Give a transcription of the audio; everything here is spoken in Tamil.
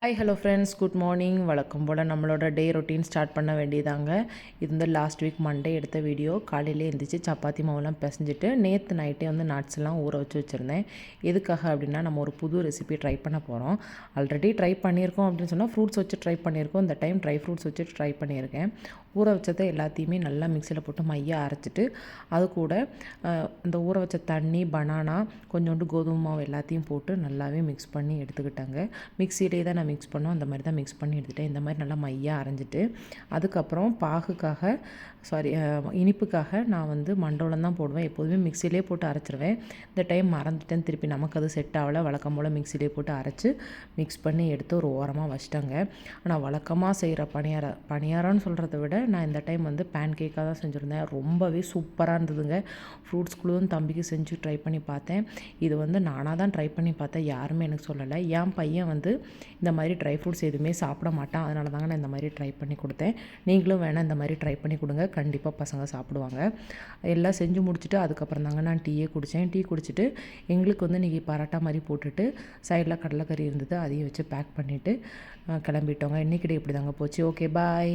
Hi hello friends, good morning. வழக்கம் போல் நம்மளோட டே ரொட்டீன் ஸ்டார்ட் பண்ண வேண்டியதாங்க. இது வந்து லாஸ்ட் வீக் மண்டே எடுத்த வீடியோ. காலையிலே எழுந்திரிச்சு சப்பாத்தி மாவுலாம் பிசைஞ்சிட்டு நேற்று நைட்டே வந்து நட்ஸ்லாம் ஊற வச்சு வச்சுருந்தேன். எதுக்காக அப்படின்னா, நம்ம ஒரு புது ரெசிபி ட்ரை பண்ண போகிறோம். ஆல்ரெடி ட்ரை பண்ணியிருக்கோம் அப்படின்னு சொன்னால் ஃப்ரூட்ஸ் வச்சு ட்ரை பண்ணியிருக்கோம். இந்த டைம் ட்ரை ஃப்ரூட்ஸ் வச்சு ட்ரை பண்ணியிருக்கேன். ஊற வச்சதை எல்லாத்தையுமே நல்லா மிக்சியில் போட்டு மையாக அரைச்சிட்டு, அது கூட இந்த ஊற வச்ச தண்ணி, பனானா, கொஞ்சோண்டு கோதுமை மாவு எல்லாத்தையும் போட்டு நல்லாவே மிக்ஸ் பண்ணி எடுத்துக்கிட்டாங்க. மிக்சியிலே தான் மிக்ஸ் பண்ணோம். அந்த மாதிரி தான் மிக்ஸ் பண்ணி எடுத்துகிட்டேன். இந்த மாதிரி நல்லா மையாக அரைஞ்சிட்டு, அதுக்கப்புறம் பாகுக்காக இனிப்புக்காக நான் வந்து மண்டோலம் தான் போடுவேன். எப்போதுமே மிக்சிலே போட்டு அரைச்சிருவேன். இந்த டைம் மறந்துட்டேன். திருப்பி நமக்கு அது செட் ஆகலை. வழக்கம் போல் மிக்சிலே போட்டு அரைச்சி மிக்ஸ் பண்ணி எடுத்து ஒரு ஓரமாக வச்சிட்டேங்க. ஆனால் வழக்கமாக செய்கிற பணியாரம்னு சொல்கிறத விட நான் இந்த டைம் வந்து பேன் கேக்காக தான் செஞ்சுருந்தேன். ரொம்பவே சூப்பராக இருந்ததுங்க. ஃப்ரூட்ஸ் குழுவும் தம்பிக்கு செஞ்சு ட்ரை பண்ணி பார்த்தேன். இது வந்து நானாக தான் ட்ரை பண்ணி பார்த்தேன், யாருமே எனக்கு சொல்லலை. என் பையன் வந்து இந்த மாதிரி ட்ரை ஃப்ரூட்ஸ் எதுவுமே சாப்பிட மாட்டான். அதனால தாங்க நான் இந்த மாதிரி ட்ரை பண்ணி கொடுத்தேன். நீங்களும் வேணால் இந்த மாதிரி ட்ரை பண்ணி கொடுங்க, கண்டிப்பாக பசங்க சாப்பிடுவாங்க. எல்லாம் செஞ்சு முடிச்சுட்டு அதுக்கப்புறம் தாங்க நான் டீயே குடித்தேன். டீ குடிச்சிட்டு எங்களுக்கு வந்து இன்றைக்கி பரோட்டா மாதிரி போட்டுட்டு சைடில் கடலைக்கறி இருந்தது, அதையும் வச்சு பேக் பண்ணிவிட்டு கிளம்பிட்டோங்க. இன்றைக்கி இப்படி தாங்க போச்சு. ஓகே, பாய்.